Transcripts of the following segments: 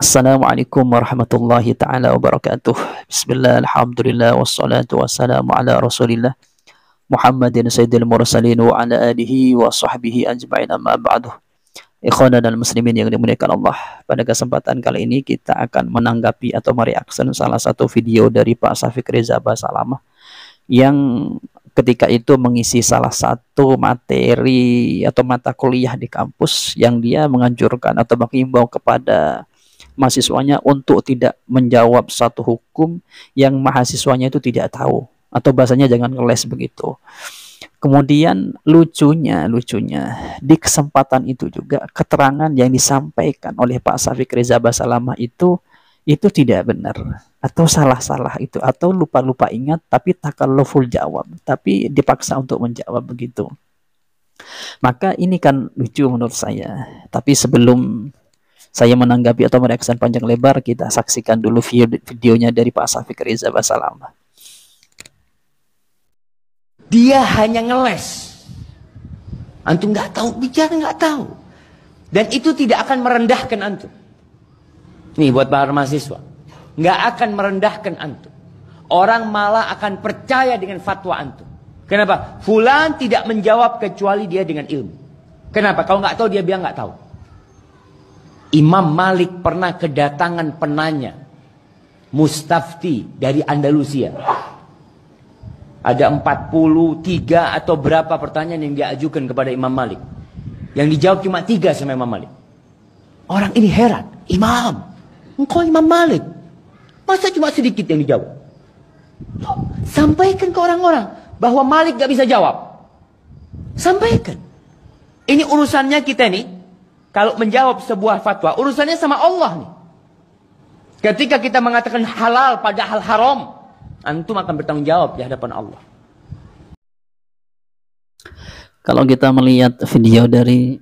Assalamualaikum warahmatullahi ta'ala wabarakatuh. Bismillah, alhamdulillah, wassalatu wassalamu ala rasulillah Muhammadin sayyidil mursalin wa ala alihi wa sahbihi ajma'in, amma ba'du. Ikhwana dan muslimin yang dimuliakan Allah, pada kesempatan kali ini kita akan menanggapi atau mereaksi salah satu video dari Pak Syafiq Reza Basalamah yang ketika itu mengisi salah satu materi atau mata kuliah di kampus, yang dia menganjurkan atau mengimbau kepada mahasiswanya untuk tidak menjawab satu hukum yang mahasiswanya itu tidak tahu, atau bahasanya jangan ngeles begitu. Kemudian lucunya di kesempatan itu juga keterangan yang disampaikan oleh Pak Syafiq Reza Basalamah itu tidak benar, atau salah-salah itu, atau lupa-lupa ingat, tapi takalluful jawab, tapi dipaksa untuk menjawab begitu. Maka ini kan lucu menurut saya. Tapi sebelum saya menanggapi atau mereaksi panjang lebar, kita saksikan dulu videonya dari Pak Syafiq Reza Basalamah. Dia hanya ngeles. Antum nggak tahu, bicara nggak tahu. Dan itu tidak akan merendahkan antum. Nih buat para mahasiswa, nggak akan merendahkan antum. Orang malah akan percaya dengan fatwa antum. Kenapa? Fulan tidak menjawab kecuali dia dengan ilmu. Kenapa? Kalau nggak tahu dia bilang nggak tahu. Imam Malik pernah kedatangan penanya, mustafti dari Andalusia. Ada 43 atau berapa pertanyaan yang diajukan kepada Imam Malik. Yang dijawab cuma 3 sama Imam Malik. Orang ini heran. Imam, engkau Imam Malik, masa cuma sedikit yang dijawab? Sampaikan ke orang-orang bahwa Malik gak bisa jawab. Sampaikan. Ini urusannya kita nih. Kalau menjawab sebuah fatwa, urusannya sama Allah nih. Ketika kita mengatakan halal padahal haram, antum akan bertanggung jawab di hadapan Allah. Kalau kita melihat video dari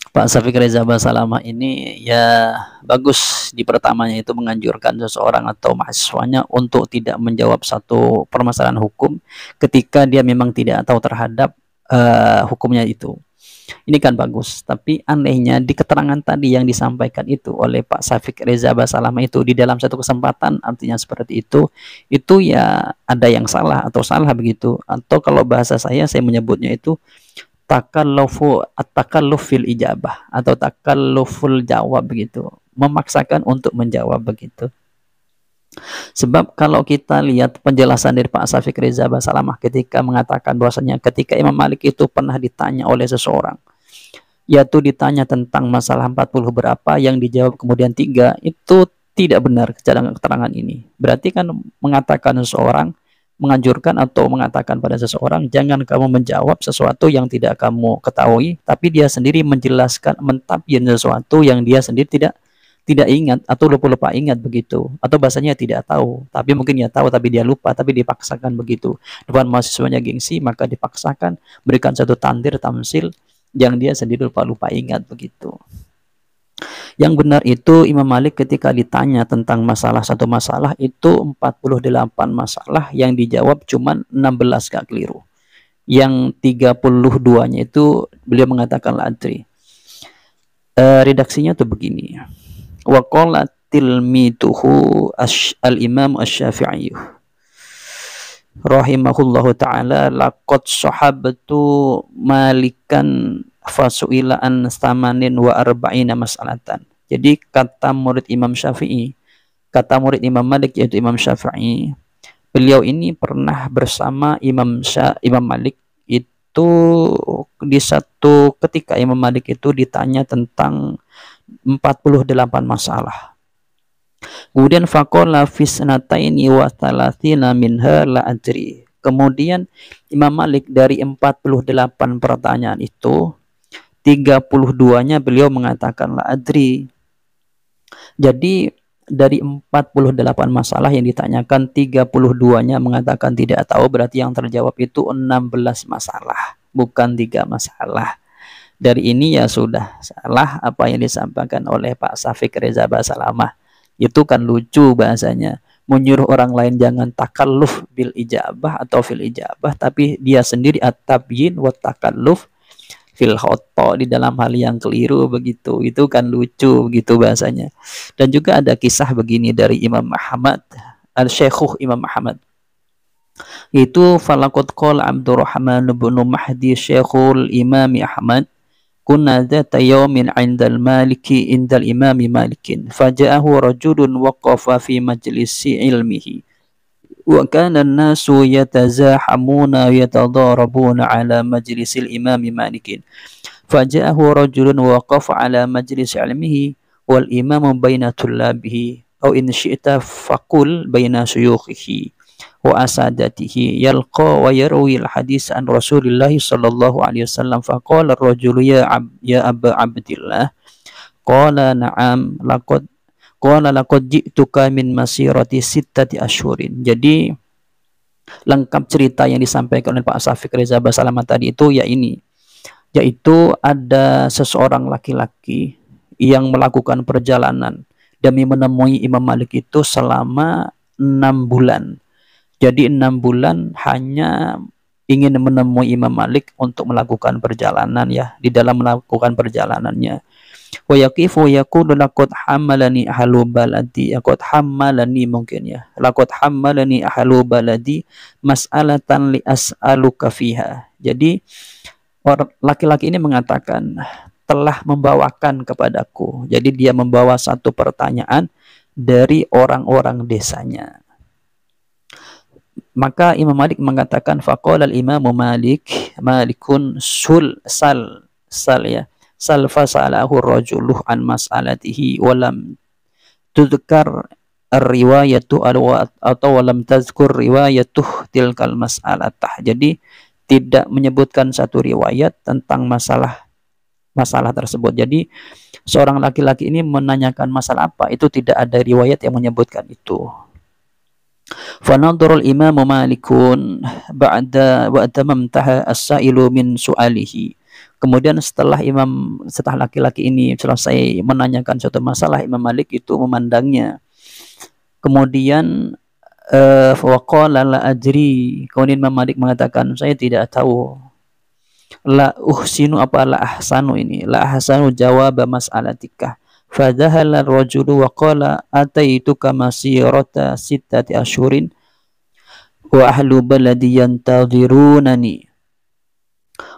Pak Syafiq Reza Basalamah ini, ya bagus. Di pertamanya itu menganjurkan seseorang atau mahasiswanya untuk tidak menjawab satu permasalahan hukum ketika dia memang tidak tahu terhadap hukumnya itu. Ini kan bagus, tapi anehnya di keterangan tadi yang disampaikan itu oleh Pak Syafiq Reza Basalamah itu di dalam satu kesempatan, artinya seperti itu ya ada yang salah atau salah begitu, atau kalau bahasa saya menyebutnya itu takalluf fil ijabah atau takalluful jawab begitu, memaksakan untuk menjawab begitu. Sebab kalau kita lihat penjelasan dari Pak Syafiq Reza Basalamah ketika mengatakan bahwasanya ketika Imam Malik itu pernah ditanya oleh seseorang, yaitu ditanya tentang masalah 40 berapa, yang dijawab kemudian 3, itu tidak benar keterangan ini. Berarti kan mengatakan seseorang, menganjurkan atau mengatakan pada seseorang, jangan kamu menjawab sesuatu yang tidak kamu ketahui, tapi dia sendiri menjelaskan, mentabyin sesuatu yang dia sendiri tidak ingat atau lupa ingat begitu, atau bahasanya tidak tahu, tapi mungkin ya tahu tapi dia lupa, tapi dipaksakan begitu. Depan mahasiswanya gengsi, maka dipaksakan berikan satu tandir tamsil yang dia sendiri lupa ingat begitu. Yang benar itu Imam Malik ketika ditanya tentang satu masalah itu 48 masalah, yang dijawab cuma 16 gak keliru. Yang 32-nya itu beliau mengatakan la adri. Redaksinya tuh begini. Wa qala tilmituhu al-Imam Asy-Syafi'i rahimahullahu ta'ala laqad sahabatu Malikan fasuila an thamanin wa arba'ina mas'alatan. Jadi kata murid Imam Syafi'i, kata murid Imam Malik yaitu Imam Syafi'i, beliau ini pernah bersama Imam Malik itu di satu ketika Imam Malik itu ditanya tentang 48 masalah. Kemudian faqala fisnataini wa thalathina minha la adri. Kemudian Imam Malik dari 48 pertanyaan itu 32-nya beliau mengatakan la adri. Jadi dari 48 masalah yang ditanyakan, 32-nya mengatakan tidak tahu, berarti yang terjawab itu 16 masalah, bukan 3 masalah. Dari ini ya sudah salah apa yang disampaikan oleh Pak Syafiq Reza Basalamah. Itu kan lucu bahasanya, menyuruh orang lain jangan takalluf bil ijabah atau fil ijabah, tapi dia sendiri at-tabyin wa takalluf fil khoto, di dalam hal yang keliru begitu. Itu kan lucu begitu bahasanya. Dan juga ada kisah begini dari Imam Ahmad, Al-Syekhuh Imam Ahmad. Itu falaqad qala Abdurrahman bin Mahdi Syekhul Imam Ahmad, kunna dzata yawmin 'indal Maliki indal Imam Malikin faja'ahu rajulun waqafa fi majlisi ilmihi wa kana an-nasu yatazahamuna yatadarabuna ala majlisil Imam Malikin faja'ahu rajulun waqafa ala majlis ilmihi wal imamu baina tullabihi aw in syi'ta faqul baina syuyukhihi wa asadatihi yalqa wa yarwi al-hadis an Rasulillah sallallahu alaihi wasallam faqala ar-rajulu ya Aba Abdillah qala na'am laqad ji'tuka min masirati sittati asyhurin. Jadi lengkap cerita yang disampaikan oleh Pak Syafiq Reza Basalamah tadi itu yaitu ada seseorang laki-laki yang melakukan perjalanan demi menemui Imam Malik itu selama 6 bulan. Jadi 6 bulan hanya ingin menemui Imam Malik untuk melakukan perjalanan ya. Di dalam melakukan perjalanannya, wa yaqifu yaqulu laqad hammalani ahlu baladi, laqad hammalani mungkin ya, laqad hammalani ahlu baladi mas'alatan li as'aluka fiha. Jadi laki-laki ini mengatakan telah membawakan kepadaku. Jadi dia membawa satu pertanyaan dari orang-orang desanya. Maka Imam Malik mengatakan faqala al-Imam Malikun sal ya sal fasalahu rajuluh an mas'alatihi walam tudkar riwayatu atau walam tazkur riwayatuh tilkal mas'alatah. Jadi tidak menyebutkan satu riwayat tentang masalah tersebut. Jadi seorang laki-laki ini menanyakan masalah apa, itu tidak ada riwayat yang menyebutkan itu. Fanadhara al-Imam Malikun ba'da mamtaha as-sa'ilu min su'alihi. Kemudian setelah laki-laki ini selesai menanyakan suatu masalah, Imam Malik itu memandangnya. Kemudian waqala la ajri. Kemudian Imam Malik mengatakan, saya tidak tahu. La uhsinu apa la ahsanu ini? La ahsanu jawab mas'alatika. Fadhahala ar-rajulu wa qala ataituka masirata sittati asyhurin wa ahlu baladi yantadhirunani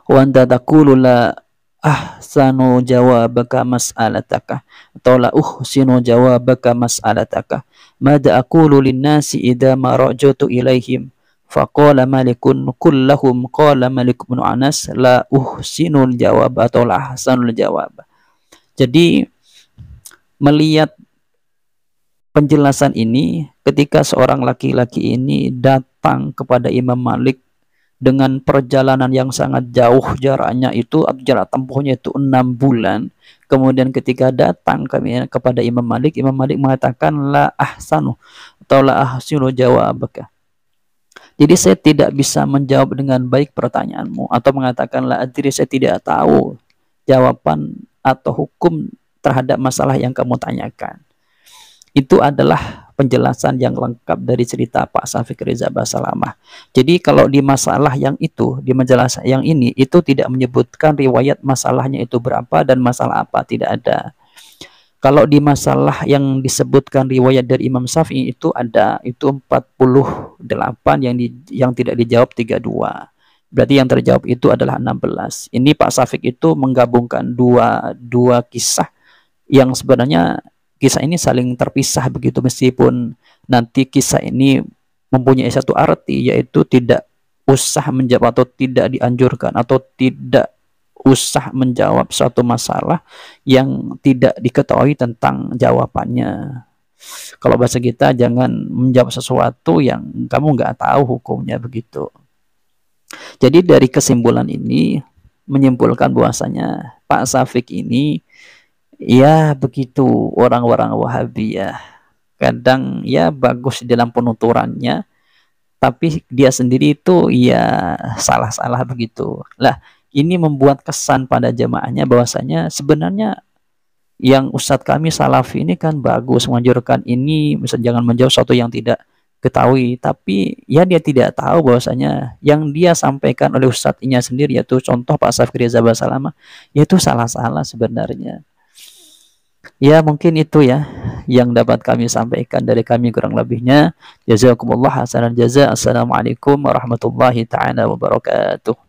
wa anta taqulu la ahsanu jawabaka mas'alataka atau la uhsinu jawabaka mas'alataka madza aqulu lin-nasi idza ma rajatu ilaihim faqala Malikun kullahum qala Malik bin Anas la uhsinul jawab atau la ahsanul jawab. Jadi melihat penjelasan ini, ketika seorang laki-laki ini datang kepada Imam Malik dengan perjalanan yang sangat jauh jaraknya itu, jarak tempuhnya itu 6 bulan. Kemudian ketika datang kepada Imam Malik mengatakan la ahsanu atau la ahsinu jawabaka. Jadi saya tidak bisa menjawab dengan baik pertanyaanmu, atau mengatakan la adri, saya tidak tahu jawaban atau hukum terhadap masalah yang kamu tanyakan. Itu adalah penjelasan yang lengkap dari cerita Pak Syafiq Reza Basalamah. Jadi kalau di masalah yang itu, di majalah yang ini, itu tidak menyebutkan riwayat masalahnya itu berapa dan masalah apa, tidak ada. Kalau di masalah yang disebutkan riwayat dari Imam Syafi'i itu ada, itu 48 yang tidak dijawab 32. Berarti yang terjawab itu adalah 16. Ini Pak Syafiq itu menggabungkan dua kisah yang sebenarnya kisah ini saling terpisah begitu, meskipun nanti kisah ini mempunyai satu arti, yaitu tidak usah menjawab atau tidak dianjurkan atau tidak usah menjawab suatu masalah yang tidak diketahui tentang jawabannya. Kalau bahasa kita, jangan menjawab sesuatu yang kamu nggak tahu hukumnya begitu. Jadi dari kesimpulan ini menyimpulkan bahwasanya Pak Syafiq ini ya begitu, orang-orang Wahabiyah kadang ya bagus di dalam penuturannya, tapi dia sendiri itu ya salah-salah begitu. Lah, ini membuat kesan pada jemaahnya bahwasanya sebenarnya yang Ustadz kami Salafi ini kan bagus menganjurkan ini, misalnya jangan menjawab sesuatu yang tidak ketahui, tapi ya dia tidak tahu bahwasanya yang dia sampaikan oleh ustadznya sendiri, yaitu contoh Pak Safri Reza Basalamah, yaitu salah-salah sebenarnya. Ya mungkin itu ya yang dapat kami sampaikan dari kami, kurang lebihnya jazakumullah hasanan jaza. Assalamualaikum warahmatullahi taala wabarakatuh.